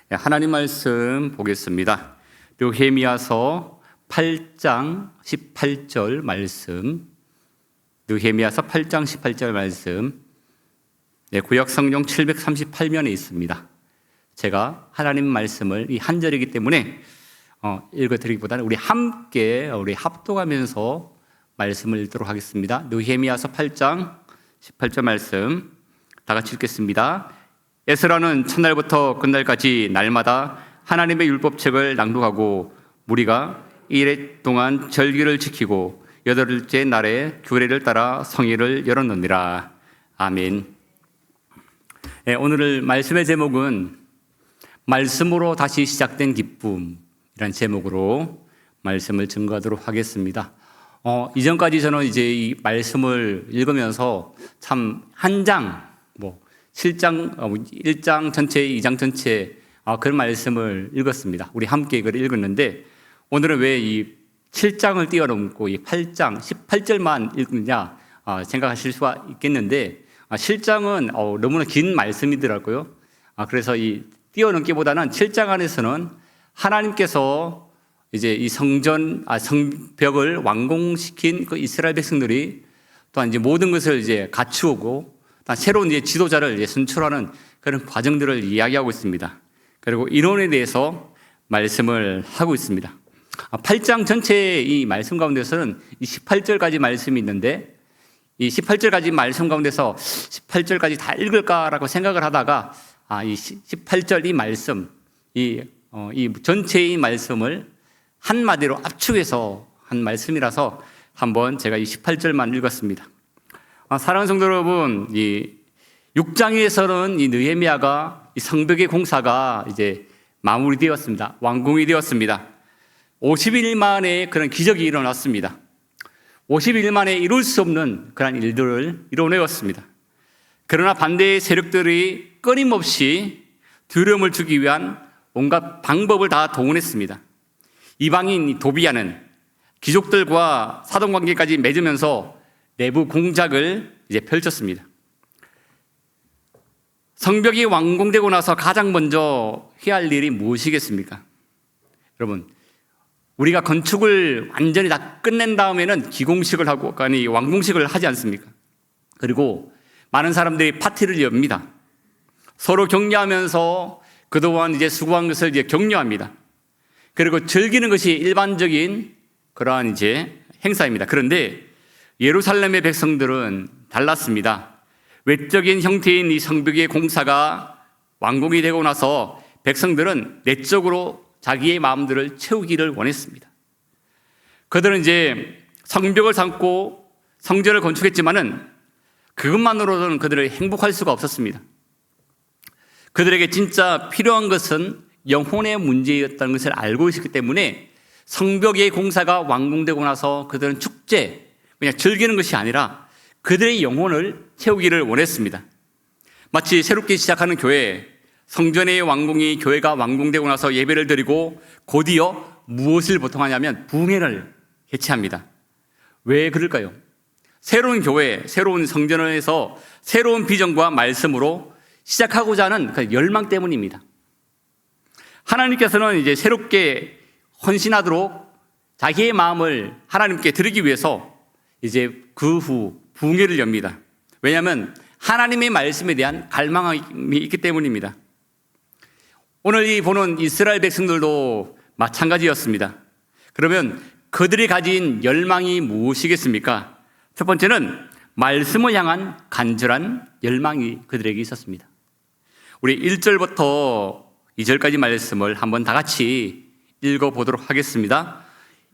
하나님 말씀 보겠습니다. 느헤미야서 8장 18절 말씀. 느헤미야서 8장 18절 말씀. 구약 성경 738면에 있습니다. 제가 하나님 말씀을 이 한 절이기 때문에 읽어드리기보다는 우리 함께 합독하면서 말씀을 읽도록 하겠습니다. 느헤미야서 8장 18절 말씀 다 같이 읽겠습니다. 에스라는 첫날부터 끝날까지 날마다 하나님의 율법책을 낭독하고 무리가 이래 동안 절기를 지키고 여덟째 날에 규례를 따라 성회를 열었느니라. 아멘. 오늘 말씀의 제목은 말씀으로 다시 시작된 기쁨이라는 제목으로 말씀을 증거하도록 하겠습니다. 이전까지 저는 이제 이 말씀을 읽으면서 참 한 장, 7장, 1장 전체, 2장 전체 그런 말씀을 읽었습니다. 우리 함께 이걸 읽었는데 오늘은 왜 이 7장을 뛰어넘고 이 8장, 18절만 읽느냐 생각하실 수가 있겠는데 7장은 너무나 긴 말씀이더라고요. 그래서 이 뛰어넘기보다는 7장 안에서는 하나님께서 이제 이 성벽을 완공시킨 그 이스라엘 백성들이 또한 이제 모든 것을 이제 갖추고 새로운 이제 지도자를 이제 선출하는 그런 과정들을 이야기하고 있습니다. 그리고 이론에 대해서 말씀을 하고 있습니다. 8장 전체의 이 말씀 가운데서는 이 18절까지 말씀이 있는데 이 18절까지 말씀 가운데서 18절까지 다 읽을까라고 생각을 하다가 이 18절 이 말씀, 이 전체의 말씀을 한마디로 압축해서 한 말씀이라서 한번 제가 이 18절만 읽었습니다. 사랑하는 성도 여러분, 이 6장에서는 이 느헤미야가 이 성벽의 공사가 이제 마무리되었습니다. 완공이 되었습니다. 50일 만에 그런 기적이 일어났습니다. 50일 만에 이룰 수 없는 그런 일들을 이뤄내었습니다. 그러나 반대의 세력들이 끊임없이 두려움을 주기 위한 온갖 방법을 다 동원했습니다. 이방인 도비야는 귀족들과 사돈관계까지 맺으면서 내부 공작을 이제 펼쳤습니다. 성벽이 완공되고 나서 가장 먼저 해야 할 일이 무엇이겠습니까? 여러분, 우리가 건축을 완전히 다 끝낸 다음에는 기공식을 하고, 아니 완공식을 하지 않습니까? 그리고 많은 사람들이 파티를 엽니다. 서로 격려하면서 그동안 이제 수고한 것을 이제 격려합니다. 그리고 즐기는 것이 일반적인 그러한 이제 행사입니다. 그런데 예루살렘의 백성들은 달랐습니다. 외적인 형태인 이 성벽의 공사가 완공이 되고 나서 백성들은 내적으로 자기의 마음들을 채우기를 원했습니다. 그들은 이제 성벽을 삼고 성전을 건축했지만은 그것만으로는 그들을 행복할 수가 없었습니다. 그들에게 진짜 필요한 것은 영혼의 문제였다는 것을 알고 있었기 때문에 성벽의 공사가 완공되고 나서 그들은 축제, 그냥 즐기는 것이 아니라 그들의 영혼을 채우기를 원했습니다. 마치 새롭게 시작하는 교회, 성전의 완공이 교회가 완공되고 나서 예배를 드리고 곧이어 무엇을 보통 하냐면 부흥회를 개최합니다. 왜 그럴까요? 새로운 교회, 새로운 성전을 해서 새로운 비전과 말씀으로 시작하고자 하는 그 열망 때문입니다. 하나님께서는 이제 새롭게 헌신하도록 자기의 마음을 하나님께 드리기 위해서 이제 그 후 부흥회를 엽니다. 왜냐하면 하나님의 말씀에 대한 갈망이 있기 때문입니다. 오늘 이 보는 이스라엘 백성들도 마찬가지였습니다. 그러면 그들이 가진 열망이 무엇이겠습니까? 첫 번째는 말씀을 향한 간절한 열망이 그들에게 있었습니다. 우리 1절부터 2절까지 말씀을 한번 다 같이 읽어보도록 하겠습니다.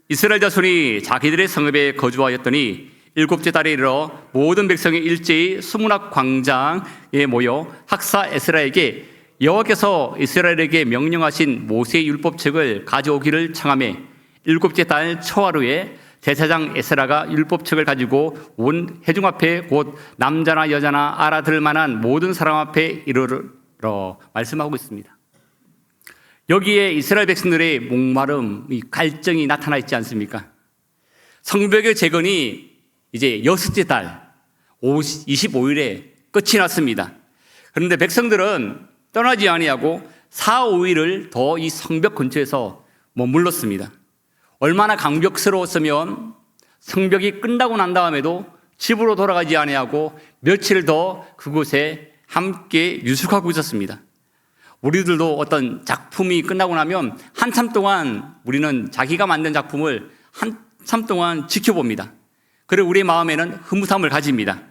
이스라엘 자손이 자기들의 성읍에 거주하였더니 일곱째 달에 이르러 모든 백성이 일제히 수문학 광장에 모여 학사 에스라에게 여호와께서 이스라엘에게 명령하신 모세의 율법책을 가져오기를 청하매 일곱째 달 초하루에 제사장 에스라가 율법책을 가지고 온 회중 앞에 곧 남자나 여자나 알아들을 만한 모든 사람 앞에 이르러 말씀하고 있습니다. 여기에 이스라엘 백성들의 목마름, 이 갈증이 나타나 있지 않습니까? 성벽의 재건이 이제 여섯째 달 25일에 끝이 났습니다. 그런데 백성들은 떠나지 아니하고 4, 5일을 더 이 성벽 근처에서 머물렀습니다. 얼마나 감격스러웠으면 성벽이 끝나고 난 다음에도 집으로 돌아가지 아니하고 며칠 더 그곳에 함께 유숙하고 있었습니다. 우리들도 어떤 작품이 끝나고 나면 한참 동안 우리는 자기가 만든 작품을 한참 동안 지켜봅니다. 그리고 우리 마음에는 흐뭇함을 가집니다.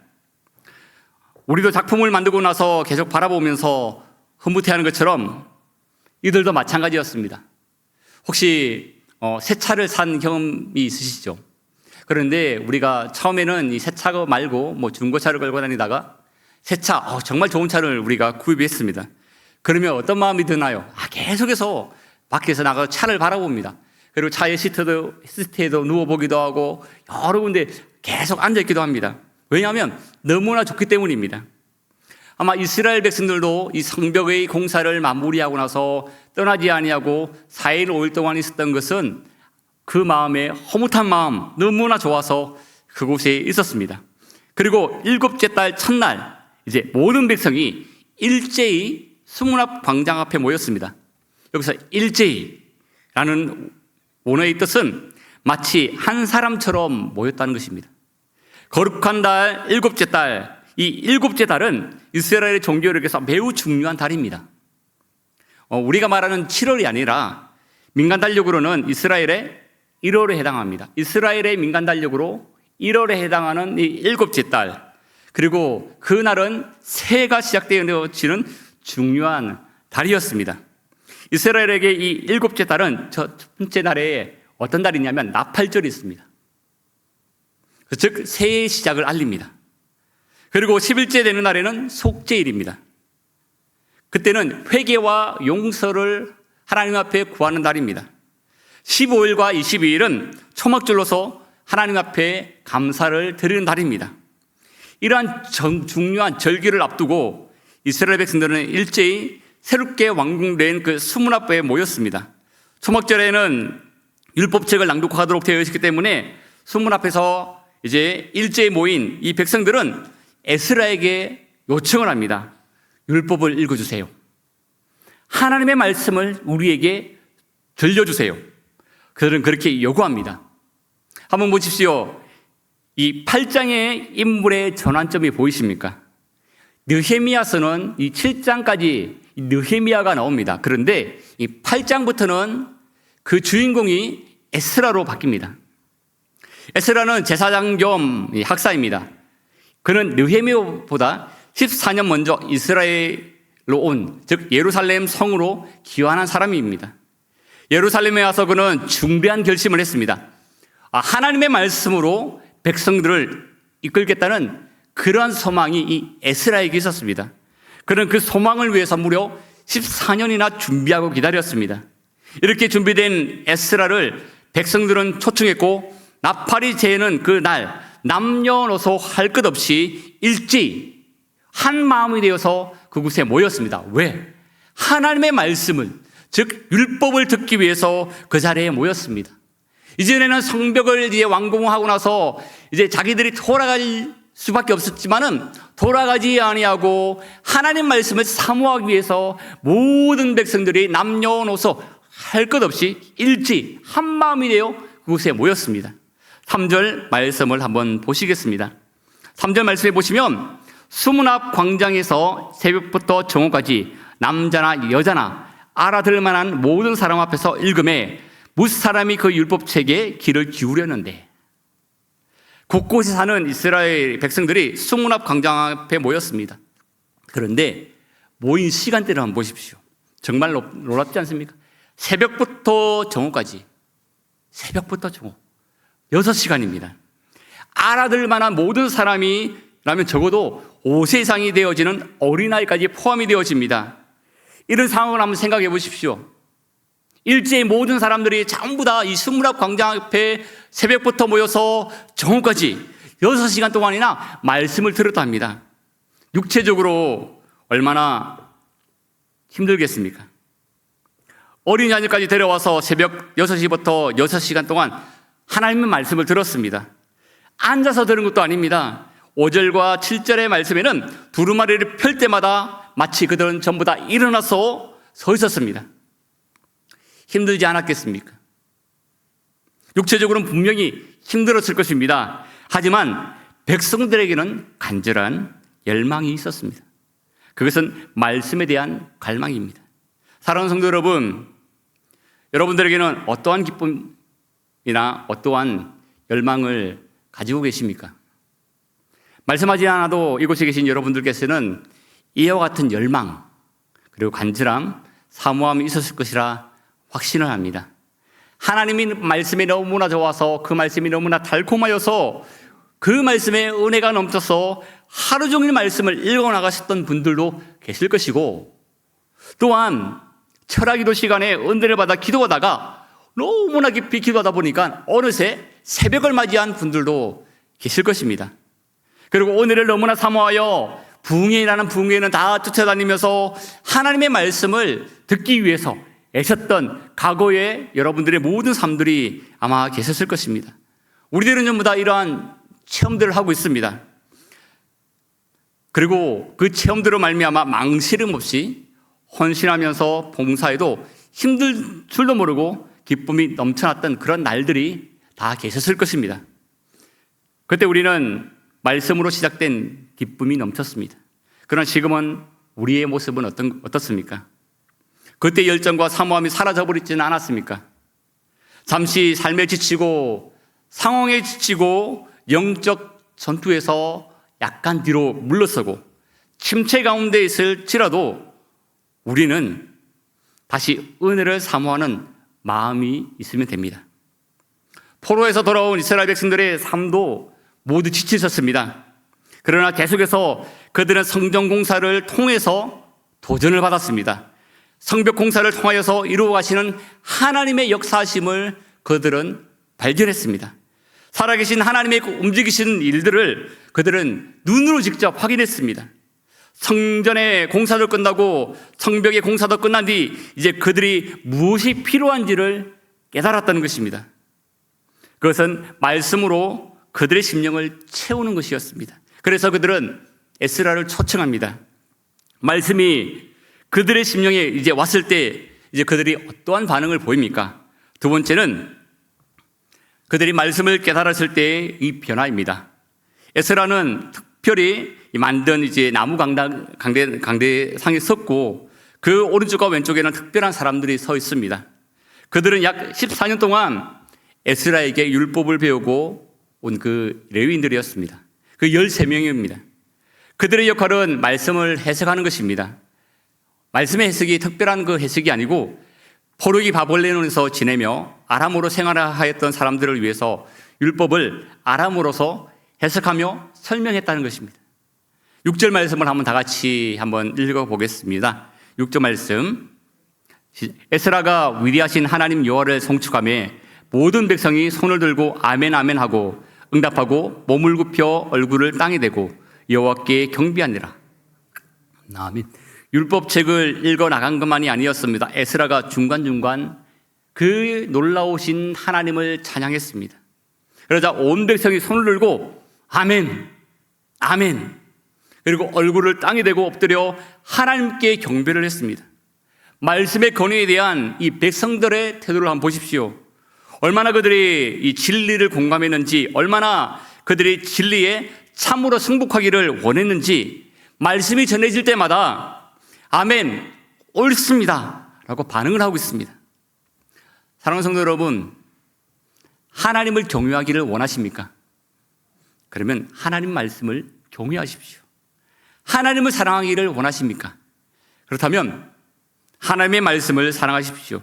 우리도 작품을 만들고 나서 계속 바라보면서 흐뭇해하는 것처럼 이들도 마찬가지였습니다. 혹시 새 차를 산 경험이 있으시죠? 그런데 우리가 처음에는 이 새 차 말고 중고차를 끌고 다니다가 새 차, 정말 좋은 차를 우리가 구입했습니다. 그러면 어떤 마음이 드나요? 계속해서 밖에서 나가서 차를 바라봅니다. 그리고 차의 시트에도 누워보기도 하고 여러 군데 계속 앉아있기도 합니다. 왜냐하면 너무나 좋기 때문입니다. 아마 이스라엘 백성들도 이 성벽의 공사를 마무리하고 나서 떠나지 아니하고 4일, 5일 동안 있었던 것은 그 마음에 허무한 마음, 너무나 좋아서 그곳에 있었습니다. 그리고 7째 달 첫날 이제 모든 백성이 일제히 수문앞 광장 앞에 모였습니다. 여기서 일제히라는 원어의 뜻은 마치 한 사람처럼 모였다는 것입니다. 거룩한 달, 7째 달, 이 7째 달은 이스라엘의 종교력에서 매우 중요한 달입니다. 우리가 말하는 7월이 아니라 민간 달력으로는 이스라엘의 1월에 해당합니다. 이스라엘의 민간 달력으로 1월에 해당하는 이 7째 달, 그리고 그날은 새해가 시작되어지는 중요한 달이었습니다. 이스라엘에게 이 7째 달은 첫 번째 날에 어떤 달이냐면 나팔절이 있습니다. 즉 새해의 시작을 알립니다. 그리고 10일째 되는 날에는 속죄일입니다. 그때는 회개와 용서를 하나님 앞에 구하는 날입니다. 15일과 22일은 초막절로서 하나님 앞에 감사를 드리는 달입니다. 이러한 중요한 절기를 앞두고 이스라엘 백성들은 일제히 새롭게 완공된 그 수문 앞에 모였습니다. 초막절에는 율법책을 낭독하도록 되어 있기 때문에 수문 앞에서 이제 일제히 모인 이 백성들은 에스라에게 요청을 합니다. 율법을 읽어주세요. 하나님의 말씀을 우리에게 들려주세요. 그들은 그렇게 요구합니다. 한번 보십시오. 이 8장의 인물의 전환점이 보이십니까? 느헤미야서는 이 7장까지 느헤미야가 나옵니다. 그런데 이 8장부터는 그 주인공이 에스라로 바뀝니다. 에스라는 제사장 겸 학사입니다. 그는 느헤미야보다 14년 먼저 이스라엘로 온, 즉 예루살렘 성으로 귀환한 사람입니다. 예루살렘에 와서 그는 중대한 결심을 했습니다. 하나님의 말씀으로 백성들을 이끌겠다는 그러한 소망이 이 에스라에게 있었습니다. 그는 그 소망을 위해서 무려 14년이나 준비하고 기다렸습니다. 이렇게 준비된 에스라를 백성들은 초청했고 나팔이 재는 그 날 남녀노소 할 것 없이 일제히 한 마음이 되어서 그곳에 모였습니다. 왜? 하나님의 말씀을, 즉 율법을 듣기 위해서 그 자리에 모였습니다. 이전에는 성벽을 이제 완공하고 나서 이제 자기들이 돌아갈 수밖에 없었지만은 돌아가지 아니하고 하나님 말씀을 사모하기 위해서 모든 백성들이 남녀노소 할 것 없이 일제히 한 마음이 되어 그곳에 모였습니다. 3절 말씀을 한번 보시겠습니다. 3절 말씀에 보시면 수문 앞 광장에서 새벽부터 정오까지 남자나 여자나 알아들 만한 모든 사람 앞에서 읽음에 무사람이 그 율법책에 귀를 기울였는데, 곳곳에 사는 이스라엘 백성들이 수문 앞 광장 앞에 모였습니다. 그런데 모인 시간대를 한번 보십시오. 정말 놀랍지 않습니까? 새벽부터 정오까지, 새벽부터 정오 6시간입니다. 알아들 만한 모든 사람이라면 적어도 5세 이상이 되어지는 어린아이까지 포함이 되어집니다. 이런 상황을 한번 생각해 보십시오. 일제히 모든 사람들이 전부 다 이 수문 앞 광장 앞에 새벽부터 모여서 정오까지 6시간 동안이나 말씀을 들었다 합니다. 육체적으로 얼마나 힘들겠습니까? 어린아이까지 데려와서 새벽 6시부터 6시간 동안 하나님의 말씀을 들었습니다. 앉아서 들은 것도 아닙니다. 5절과 7절의 말씀에는 두루마리를 펼 때마다 마치 그들은 전부 다 일어나서 서 있었습니다. 힘들지 않았겠습니까? 육체적으로는 분명히 힘들었을 것입니다. 하지만 백성들에게는 간절한 열망이 있었습니다. 그것은 말씀에 대한 갈망입니다. 사랑하는 성도 여러분, 여러분들에게는 어떠한 기쁨이나 어떠한 열망을 가지고 계십니까? 말씀하지 않아도 이곳에 계신 여러분들께서는 이와 같은 열망 그리고 간절함, 사모함이 있었을 것이라 확신을 합니다. 하나님이 말씀이 너무나 좋아서 그 말씀이 너무나 달콤하여서 그 말씀에 은혜가 넘쳐서 하루 종일 말씀을 읽어나가셨던 분들도 계실 것이고, 또한 철학기도 시간에 은혜를 받아 기도하다가 너무나 깊이 기도하다 보니까 어느새 새벽을 맞이한 분들도 계실 것입니다. 그리고 오늘을 너무나 사모하여 부흥회라는 부흥회는 다 쫓아다니면서 하나님의 말씀을 듣기 위해서 애썼던 과거의 여러분들의 모든 삶들이 아마 계셨을 것입니다. 우리들은 전부 다 이러한 체험들을 하고 있습니다. 그리고 그 체험들로 말미암아 망설임 없이 헌신하면서 봉사해도 힘들 줄도 모르고 기쁨이 넘쳐났던 그런 날들이 다 계셨을 것입니다. 그때 우리는 말씀으로 시작된 기쁨이 넘쳤습니다. 그러나 지금은 우리의 모습은 어떻습니까? 그때 열정과 사모함이 사라져버리지는 않았습니까? 잠시 삶에 지치고 상황에 지치고 영적 전투에서 약간 뒤로 물러서고 침체 가운데 있을지라도 우리는 다시 은혜를 사모하는 마음이 있으면 됩니다. 포로에서 돌아온 이스라엘 백성들의 삶도 모두 지쳐 있었습니다. 그러나 계속해서 그들은 성전 공사를 통해서 도전을 받았습니다. 성벽 공사를 통하여서 이루어 가시는 하나님의 역사하심을 그들은 발견했습니다. 살아계신 하나님의 움직이시는 일들을 그들은 눈으로 직접 확인했습니다. 성전의 공사도 끝나고 성벽의 공사도 끝난 뒤 이제 그들이 무엇이 필요한지를 깨달았다는 것입니다. 그것은 말씀으로 그들의 심령을 채우는 것이었습니다. 그래서 그들은 에스라를 초청합니다. 말씀이 그들의 심령에 이제 왔을 때 이제 그들이 어떠한 반응을 보입니까? 두 번째는 그들이 말씀을 깨달았을 때의 이 변화입니다. 에스라는 특별히 만든 이제 나무 강대상에 섰고 그 오른쪽과 왼쪽에는 특별한 사람들이 서 있습니다. 그들은 약 14년 동안 에스라에게 율법을 배우고 온 그 레위인들이었습니다. 그 13명입니다. 그들의 역할은 말씀을 해석하는 것입니다. 말씀의 해석이 특별한 그 해석이 아니고 포로기 바벨론에서 지내며 아람어로 생활하였던 사람들을 위해서 율법을 아람어로서 해석하며 설명했다는 것입니다. 6절 말씀을 한번 다 같이 한번 읽어보겠습니다. 6절 말씀. 에스라가 위대하신 하나님 여호와를 송축하며 모든 백성이 손을 들고 아멘 아멘 하고 응답하고 몸을 굽혀 얼굴을 땅에 대고 여호와께 경배하니라. 아멘. 율법책을 읽어 나간 것만이 아니었습니다. 에스라가 중간중간 그 놀라우신 하나님을 찬양했습니다. 그러자 온 백성이 손을 들고 아멘, 아멘. 그리고 얼굴을 땅에 대고 엎드려 하나님께 경배를 했습니다. 말씀의 권위에 대한 이 백성들의 태도를 한번 보십시오. 얼마나 그들이 이 진리를 공감했는지, 얼마나 그들이 진리에 참으로 승복하기를 원했는지 말씀이 전해질 때마다 아멘, 옳습니다 라고 반응을 하고 있습니다. 사랑하는 성도 여러분, 하나님을 경외하기를 원하십니까? 그러면 하나님 말씀을 경외하십시오. 하나님을 사랑하기를 원하십니까? 그렇다면 하나님의 말씀을 사랑하십시오.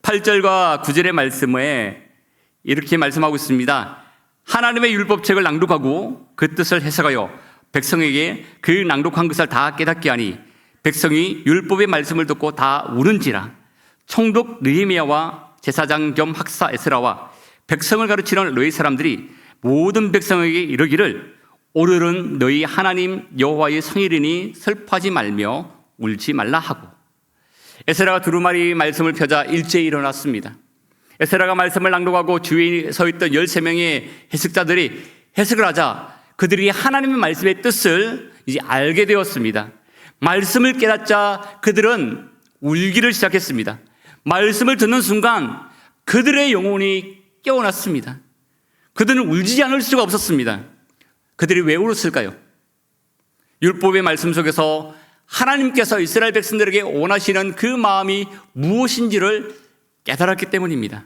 8절과 9절의 말씀에 이렇게 말씀하고 있습니다. 하나님의 율법책을 낭독하고 그 뜻을 해석하여 백성에게 그 낭독한 것을 다 깨닫게 하니 백성이 율법의 말씀을 듣고 다 우는지라. 총독 느헤미야와 제사장 겸 학사 에스라와 백성을 가르치는 레위 사람들이 모든 백성에게 이르기를 오늘은 너희 하나님 여호와의 성일이니 슬퍼하지 말며 울지 말라 하고, 에스라가 두루마리 말씀을 펴자 일제히 일어났습니다. 에스라가 말씀을 낭독하고 주위에 서 있던 13명의 해석자들이 해석을 하자 그들이 하나님의 말씀의 뜻을 이제 알게 되었습니다. 말씀을 깨닫자 그들은 울기를 시작했습니다. 말씀을 듣는 순간 그들의 영혼이 깨어났습니다. 그들은 울지 않을 수가 없었습니다. 그들이 왜 울었을까요? 율법의 말씀 속에서 하나님께서 이스라엘 백성들에게 원하시는 그 마음이 무엇인지를 깨달았기 때문입니다.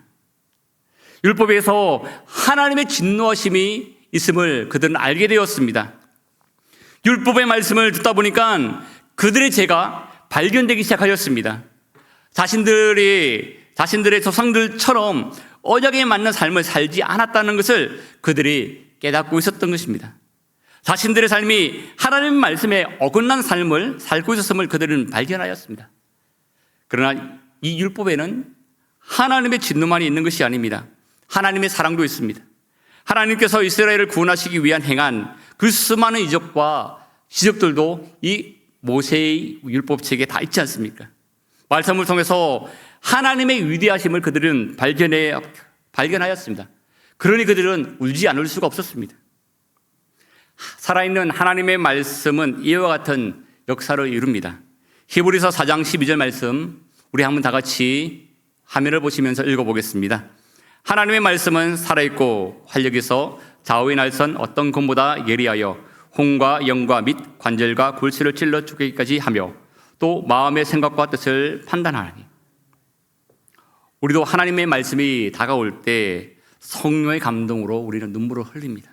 율법에서 하나님의 진노하심이 있음을 그들은 알게 되었습니다. 율법의 말씀을 듣다 보니까 그들의 죄가 발견되기 시작하였습니다. 자신들의 조상들처럼 언약에 맞는 삶을 살지 않았다는 것을 그들이 깨닫고 있었던 것입니다. 자신들의 삶이 하나님의 말씀에 어긋난 삶을 살고 있었음을 그들은 발견하였습니다. 그러나 이 율법에는 하나님의 진노만이 있는 것이 아닙니다. 하나님의 사랑도 있습니다. 하나님께서 이스라엘을 구원하시기 위한 행한 그 수많은 이적과 기적들도 이 모세의 율법책에 다 있지 않습니까? 말씀을 통해서 하나님의 위대하심을 그들은 발견하였습니다. 그러니 그들은 울지 않을 수가 없었습니다. 살아있는 하나님의 말씀은 이와 같은 역사를 이룹니다. 히브리서 4장 12절 말씀 우리 한번 다 같이 화면을 보시면서 읽어보겠습니다. 하나님의 말씀은 살아있고 활력 있어 좌우의 날선 어떤 검보다 예리하여 혼과 영과 및 관절과 골수를 찔러 죽이기까지 하며 또 마음의 생각과 뜻을 판단하니. 우리도 하나님의 말씀이 다가올 때 성령의 감동으로 우리는 눈물을 흘립니다.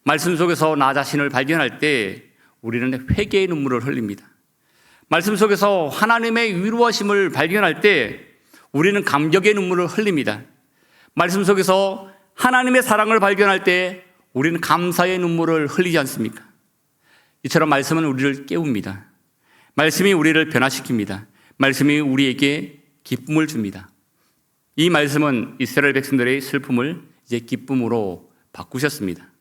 말씀 속에서 나 자신을 발견할 때 우리는 회개의 눈물을 흘립니다. 말씀 속에서 하나님의 위로하심을 발견할 때 우리는 감격의 눈물을 흘립니다. 말씀 속에서 하나님의 사랑을 발견할 때 우리는 감사의 눈물을 흘리지 않습니까? 이처럼 말씀은 우리를 깨웁니다. 말씀이 우리를 변화시킵니다. 말씀이 우리에게 기쁨을 줍니다. 이 말씀은 이스라엘 백성들의 슬픔을 이제 기쁨으로 바꾸셨습니다.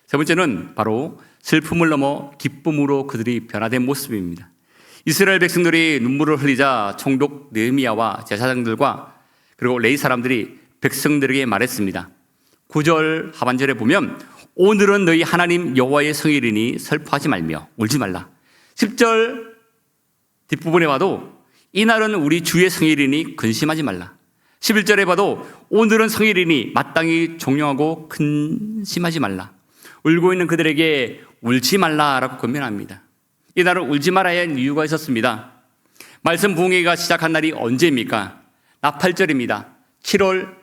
세 번째는 바로 슬픔을 넘어 기쁨으로 그들이 변화된 모습입니다. 이스라엘 백성들이 눈물을 흘리자 총독 느헤미야와 제사장들과 그리고 레위 사람들이 백성들에게 말했습니다. 9절 하반절에 보면 오늘은 너희 하나님 여호와의 성일이니 슬퍼하지 말며 울지 말라. 10절 뒷부분에 봐도 이날은 우리 주의 성일이니 근심하지 말라. 11절에 봐도 오늘은 성일이니 마땅히 종용하고 근심하지 말라. 울고 있는 그들에게 울지 말라라고 권면합니다. 이날은 울지 말아야 할 이유가 있었습니다. 말씀 부흥회가 시작한 날이 언제입니까? 나팔절입니다. 7월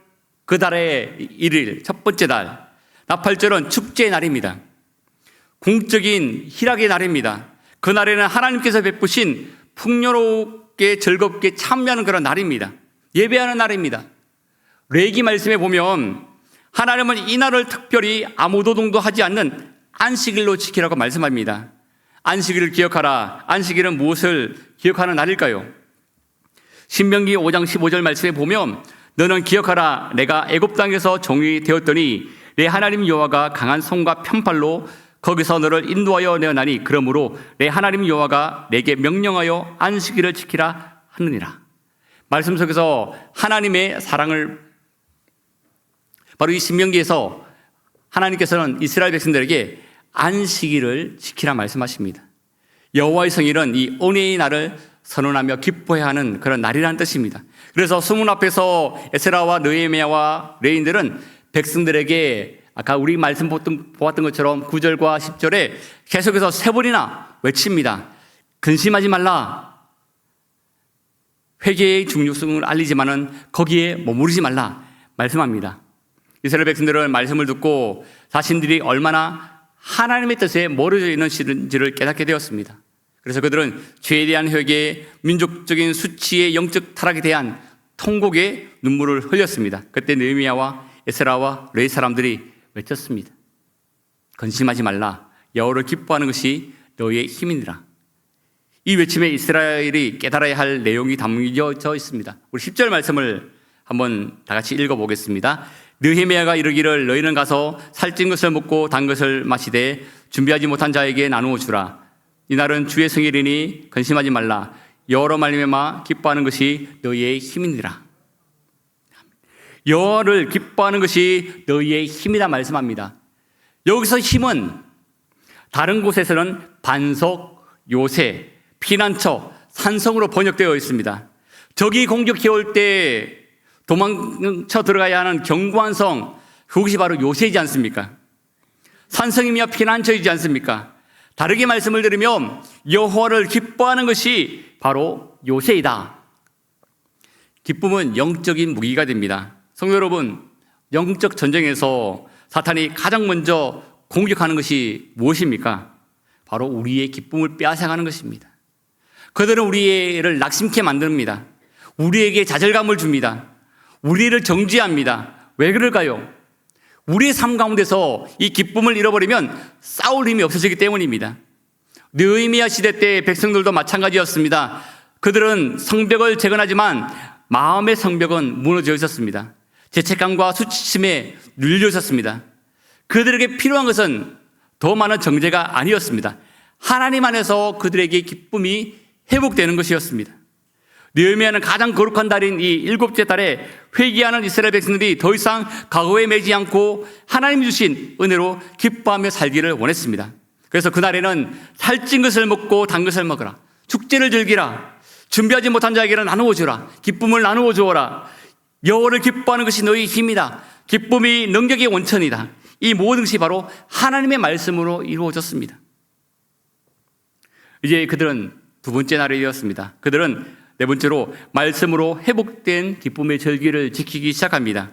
그 달의 1일 첫 번째 달. 나팔절은 축제의 날입니다. 공적인 희락의 날입니다. 그 날에는 하나님께서 베푸신 풍요롭게 즐겁게 참여하는 그런 날입니다. 예배하는 날입니다. 레위기 말씀에 보면 하나님은 이 날을 특별히 아무 노동도 하지 않는 안식일로 지키라고 말씀합니다. 안식일을 기억하라. 안식일은 무엇을 기억하는 날일까요? 신명기 5장 15절 말씀에 보면 너는 기억하라. 내가 애굽 땅에서 종이 되었더니 내 하나님 여호와가 강한 손과 편팔로 거기서 너를 인도하여 내어나니 그러므로 내 하나님 여호와가 내게 명령하여 안식일을 지키라 하느니라. 말씀 속에서 하나님의 사랑을 바로 이 신명기에서 하나님께서는 이스라엘 백성들에게 안식일을 지키라 말씀하십니다. 여호와의 성일은 이 은혜의 날을 선언하며 기뻐해야 하는 그런 날이라는 뜻입니다. 그래서 수문 앞에서 에스라와 느헤미야와 레위인들은 백성들에게 아까 우리 말씀 보았던 것처럼 9절과 10절에 계속해서 3번이나 외칩니다. 근심하지 말라. 회개의 중요성을 알리지만은 거기에 머무르지 말라 말씀합니다. 이스라엘 백성들은 말씀을 듣고 자신들이 얼마나 하나님의 뜻에 멀어져 있는지를 깨닫게 되었습니다. 그래서 그들은 죄에 대한 회개, 민족적인 수치의 영적 타락에 대한 통곡의 눈물을 흘렸습니다. 그때 느헤미야와 에스라와 레위 사람들이 외쳤습니다. 근심하지 말라. 여호와를 기뻐하는 것이 너희의 힘이니라. 이 외침에 이스라엘이 깨달아야 할 내용이 담겨져 있습니다. 우리 10절 말씀을 한번 다 같이 읽어보겠습니다. 느헤미야가 이르기를 너희는 가서 살찐 것을 먹고 단 것을 마시되 준비하지 못한 자에게 나누어 주라. 이날은 주의 성일이니 근심하지 말라. 여호와로 말미암아 기뻐하는 것이 너희의 힘이니라. 여호와를 기뻐하는 것이 너희의 힘이다 말씀합니다. 여기서 힘은 다른 곳에서는 반석, 요새, 피난처, 산성으로 번역되어 있습니다. 적이 공격해 올 때 도망쳐 들어가야 하는 견고한 성, 그것이 바로 요새이지 않습니까? 산성이며 피난처이지 않습니까? 다르게 말씀을 드리면 여호와를 기뻐하는 것이 바로 요새이다. 기쁨은 영적인 무기가 됩니다. 성도 여러분, 영적 전쟁에서 사탄이 가장 먼저 공격하는 것이 무엇입니까? 바로 우리의 기쁨을 빼앗아가는 것입니다. 그들은 우리를 낙심케 만듭니다. 우리에게 좌절감을 줍니다. 우리를 정죄합니다. 왜 그럴까요? 우리의 삶 가운데서 이 기쁨을 잃어버리면 싸울 힘이 없어지기 때문입니다. 느헤미야 시대 때 백성들도 마찬가지였습니다. 그들은 성벽을 재건하지만 마음의 성벽은 무너져 있었습니다. 죄책감과 수치심에 눌려 있었습니다. 그들에게 필요한 것은 더 많은 정죄가 아니었습니다. 하나님 안에서 그들에게 기쁨이 회복되는 것이었습니다. 느헤미야는 가장 거룩한 달인 이 일곱째 달에 회개하는 이스라엘 백성들이 더 이상 과거에 매지 않고 하나님이 주신 은혜로 기뻐하며 살기를 원했습니다. 그래서 그날에는 살찐 것을 먹고 단 것을 먹으라, 축제를 즐기라, 준비하지 못한 자에게는 나누어 주라, 기쁨을 나누어 주어라, 여호와를 기뻐하는 것이 너희 힘이다, 기쁨이 능력의 원천이다. 이 모든 것이 바로 하나님의 말씀으로 이루어졌습니다. 이제 그들은 두 번째 날이 되었습니다. 그들은 네 번째로 말씀으로 회복된 기쁨의 절기를 지키기 시작합니다.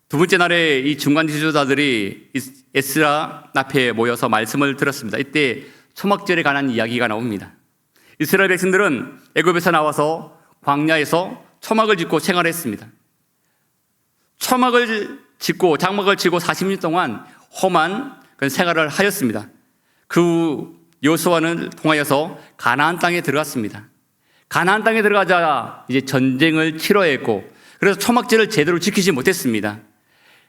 두 번째 날에 이 중간 지도자들이 에스라 앞에 모여서 말씀을 들었습니다. 이때 초막절에 관한 이야기가 나옵니다. 이스라엘 백성들은 애굽에서 나와서 광야에서 초막을 짓고 생활했습니다. 초막을 짓고 장막을 치고 40년 동안 험한 생활을 하였습니다. 그 여호수아는 통하여서 가나안 땅에 들어갔습니다. 가나안 땅에 들어가자 이제 전쟁을 치러야 했고, 그래서 초막절을 제대로 지키지 못했습니다.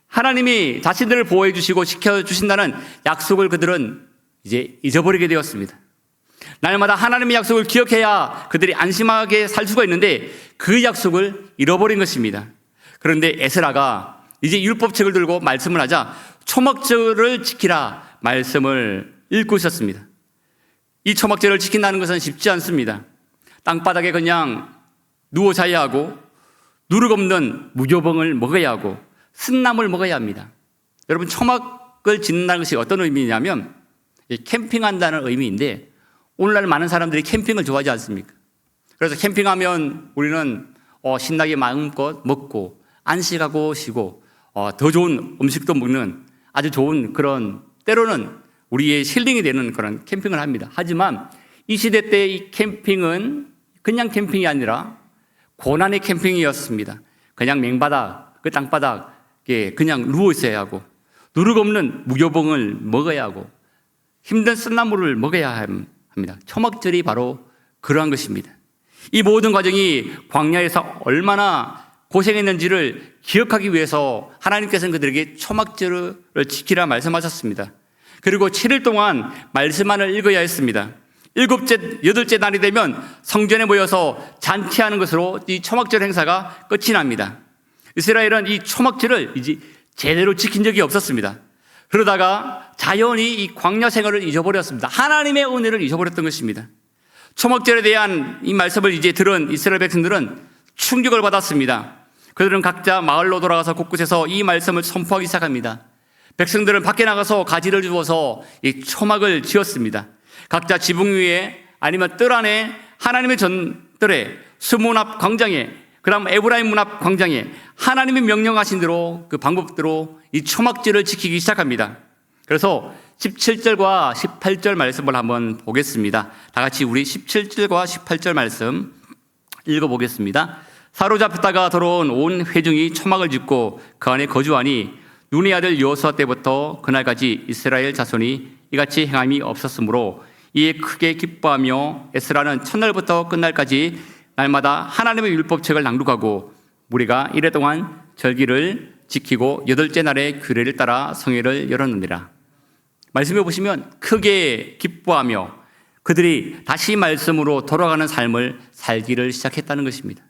하나님이 자신들을 보호해 주시고 지켜주신다는 약속을 그들은 이제 잊어버리게 되었습니다. 날마다 하나님의 약속을 기억해야 그들이 안심하게 살 수가 있는데 그 약속을 잃어버린 것입니다. 그런데 에스라가 이제 율법책을 들고 말씀을 하자 초막절을 지키라 말씀을 읽고 있었습니다. 이 초막절을 지킨다는 것은 쉽지 않습니다. 땅바닥에 그냥 누워 자야 하고 누룩 없는 무교봉을 먹어야 하고 쓴나물 먹어야 합니다. 여러분, 초막을 짓는다는 것이 어떤 의미냐면 캠핑한다는 의미인데, 오늘날 많은 사람들이 캠핑을 좋아하지 않습니까? 그래서 캠핑하면 우리는 신나게 마음껏 먹고 안식하고 쉬고 더 좋은 음식도 먹는 아주 좋은 그런, 때로는 우리의 힐링이 되는 그런 캠핑을 합니다. 하지만 이 시대 때 이 캠핑은 그냥 캠핑이 아니라 고난의 캠핑이었습니다. 그냥 맹바닥, 그 땅바닥에 그냥 누워 있어야 하고 누룩 없는 무교봉을 먹어야 하고 힘든 쓴나물을 먹어야 합니다. 초막절이 바로 그러한 것입니다. 이 모든 과정이 광야에서 얼마나 고생했는지를 기억하기 위해서 하나님께서는 그들에게 초막절을 지키라 말씀하셨습니다. 그리고 7일 동안 말씀만을 읽어야 했습니다. 여덟째 날이 되면 성전에 모여서 잔치하는 것으로 이 초막절 행사가 끝이 납니다. 이스라엘은 이 초막절을 이제 제대로 지킨 적이 없었습니다. 그러다가 자연히 이 광야 생활을 잊어버렸습니다. 하나님의 은혜를 잊어버렸던 것입니다. 초막절에 대한 이 말씀을 이제 들은 이스라엘 백성들은 충격을 받았습니다. 그들은 각자 마을로 돌아가서 곳곳에서 이 말씀을 선포하기 시작합니다. 백성들은 밖에 나가서 가지를 주워서 이 초막을 지었습니다. 각자 지붕 위에 아니면 뜰 안에 하나님의 전뜰에 수문 앞 광장에, 그 다음 에브라임 문 앞 광장에 하나님이 명령하신 대로 그 방법대로 이 초막절을 지키기 시작합니다. 그래서 17절과 18절 말씀을 한번 보겠습니다. 다 같이 우리 17절과 18절 말씀 읽어보겠습니다. 사로잡혔다가 돌아온 온 회중이 초막을 짓고 그 안에 거주하니 눈의 아들 여호수아 때부터 그날까지 이스라엘 자손이 이같이 행함이 없었으므로 이에 크게 기뻐하며 에스라는 첫날부터 끝날까지 날마다 하나님의 율법책을 낭독하고 무리가 이래 동안 절기를 지키고 여덟째 날에 규례를 따라 성회를 열었느니라. 말씀해 보시면 크게 기뻐하며 그들이 다시 말씀으로 돌아가는 삶을 살기를 시작했다는 것입니다.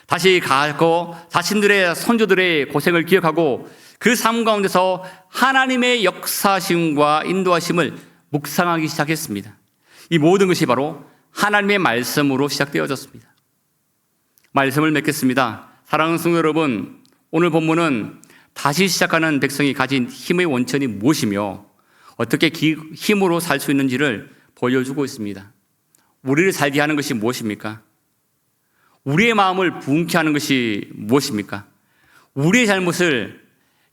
다시 가고 자신들의 선조들의 고생을 기억하고 그 삶 가운데서 하나님의 역사심과 인도하심을 묵상하기 시작했습니다. 이 모든 것이 바로 하나님의 말씀으로 시작되어졌습니다. 말씀을 맺겠습니다. 사랑하는 성도 여러분, 오늘 본문은 다시 시작하는 백성이 가진 힘의 원천이 무엇이며 어떻게 힘으로 살 수 있는지를 보여주고 있습니다. 우리를 살게 하는 것이 무엇입니까? 우리의 마음을 부흥케 하는 것이 무엇입니까? 우리의 잘못을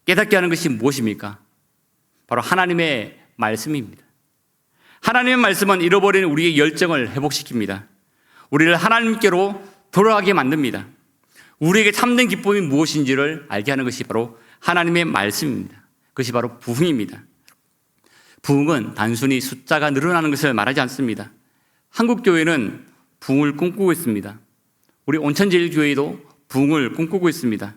깨닫게 하는 것이 무엇입니까? 바로 하나님의 말씀입니다. 하나님의 말씀은 잃어버린 우리의 열정을 회복시킵니다. 우리를 하나님께로 돌아가게 만듭니다. 우리에게 참된 기쁨이 무엇인지를 알게 하는 것이 바로 하나님의 말씀입니다. 그것이 바로 부흥입니다. 부흥은 단순히 숫자가 늘어나는 것을 말하지 않습니다. 한국교회는 부흥을 꿈꾸고 있습니다. 우리 온천제일교회도 부흥을 꿈꾸고 있습니다.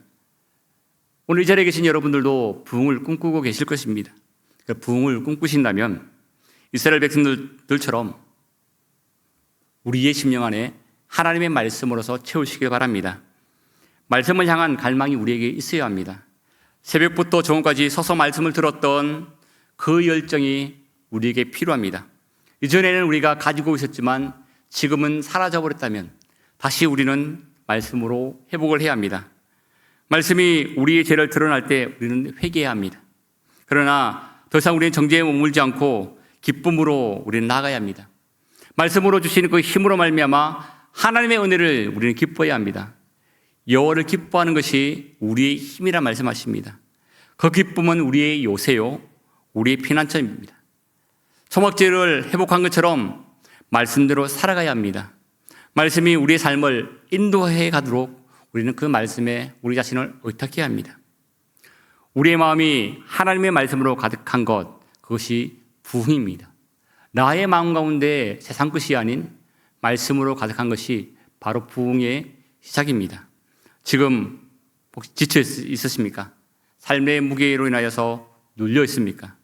오늘 이 자리에 계신 여러분들도 부흥을 꿈꾸고 계실 것입니다. 부흥을 꿈꾸신다면 이스라엘 백성들처럼 우리의 심령 안에 하나님의 말씀으로서 채우시길 바랍니다. 말씀을 향한 갈망이 우리에게 있어야 합니다. 새벽부터 정오까지 서서 말씀을 들었던 그 열정이 우리에게 필요합니다. 이전에는 우리가 가지고 있었지만 지금은 사라져버렸다면 다시 우리는 말씀으로 회복을 해야 합니다. 말씀이 우리의 죄를 드러날 때 우리는 회개해야 합니다. 그러나 더 이상 우리는 정죄에 머물지 않고 기쁨으로 우리는 나아가야 합니다. 말씀으로 주시는 그 힘으로 말미암아 하나님의 은혜를 우리는 기뻐해야 합니다. 여호와를 기뻐하는 것이 우리의 힘이라 말씀하십니다. 그 기쁨은 우리의 요새요, 우리의 피난처입니다. 소막지를 회복한 것처럼 말씀대로 살아가야 합니다. 말씀이 우리의 삶을 인도해 가도록 우리는 그 말씀에 우리 자신을 의탁해야 합니다. 우리의 마음이 하나님의 말씀으로 가득한 것, 그것이 부흥입니다. 나의 마음 가운데 세상 것이 아닌 말씀으로 가득한 것이 바로 부흥의 시작입니다. 지금 혹시 지쳐 있으십니까? 삶의 무게로 인하여서 눌려 있습니까?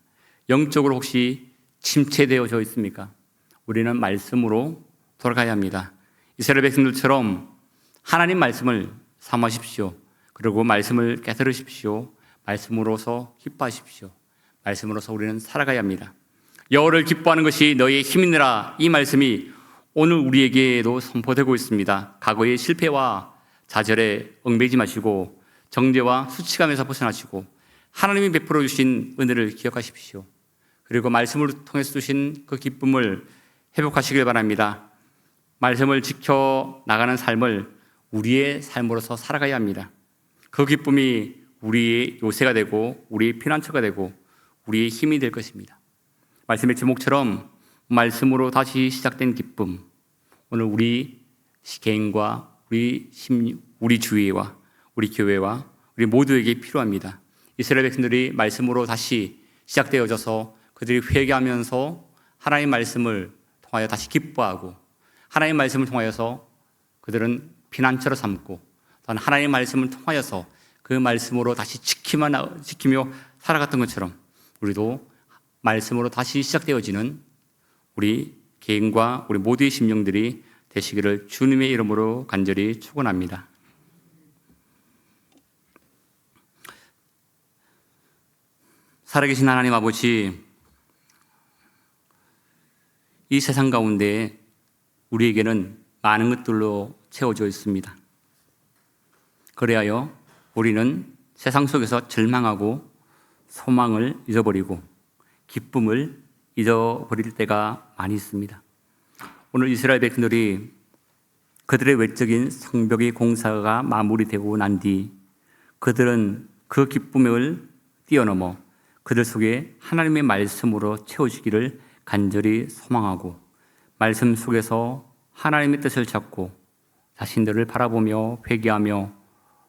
영적으로 혹시 침체되어져 있습니까? 우리는 말씀으로 돌아가야 합니다. 이스라엘 백성들처럼 하나님 말씀을 삼으십시오. 그리고 말씀을 깨달으십시오. 말씀으로서 기뻐하십시오. 말씀으로서 우리는 살아가야 합니다. 여호와를 기뻐하는 것이 너희의 힘이니라, 이 말씀이 오늘 우리에게도 선포되고 있습니다. 과거의 실패와 좌절에 얽매이지 마시고 정죄와 수치감에서 벗어나시고 하나님이 베풀어 주신 은혜를 기억하십시오. 그리고 말씀을 통해서 주신 그 기쁨을 회복하시길 바랍니다. 말씀을 지켜 나가는 삶을 우리의 삶으로서 살아가야 합니다. 그 기쁨이 우리의 요새가 되고 우리의 피난처가 되고 우리의 힘이 될 것입니다. 말씀의 제목처럼 말씀으로 다시 시작된 기쁨, 오늘 우리 개인과 우리 주위와 우리 교회와 우리 모두에게 필요합니다. 이스라엘 백성들이 말씀으로 다시 시작되어져서 그들이 회개하면서 하나님의 말씀을 통하여 다시 기뻐하고 하나님의 말씀을 통하여서 그들은 피난처로 삼고 또한 하나님의 말씀을 통하여서 그 말씀으로 다시 지키며 살아갔던 것처럼 우리도 말씀으로 다시 시작되어지는 우리 개인과 우리 모두의 심령들이 되시기를 주님의 이름으로 간절히 축원합니다. 살아계신 하나님 아버지, 이 세상 가운데 우리에게는 많은 것들로 채워져 있습니다. 그래야 우리는 세상 속에서 절망하고 소망을 잊어버리고 기쁨을 잊어버릴 때가 많이 있습니다. 오늘 이스라엘 백성들이 그들의 외적인 성벽의 공사가 마무리되고 난 뒤 그들은 그 기쁨을 뛰어넘어 그들 속에 하나님의 말씀으로 채워주기를 간절히 소망하고 말씀 속에서 하나님의 뜻을 찾고 자신들을 바라보며 회개하며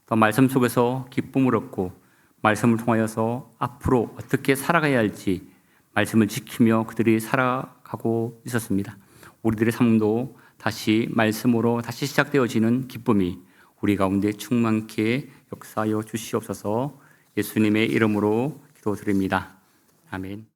또 말씀 속에서 기쁨을 얻고 말씀을 통하여서 앞으로 어떻게 살아가야 할지 말씀을 지키며 그들이 살아가고 있었습니다. 우리들의 삶도 다시 말씀으로 다시 시작되어지는 기쁨이 우리 가운데 충만케 역사하여 주시옵소서. 예수님의 이름으로 기도드립니다. 아멘.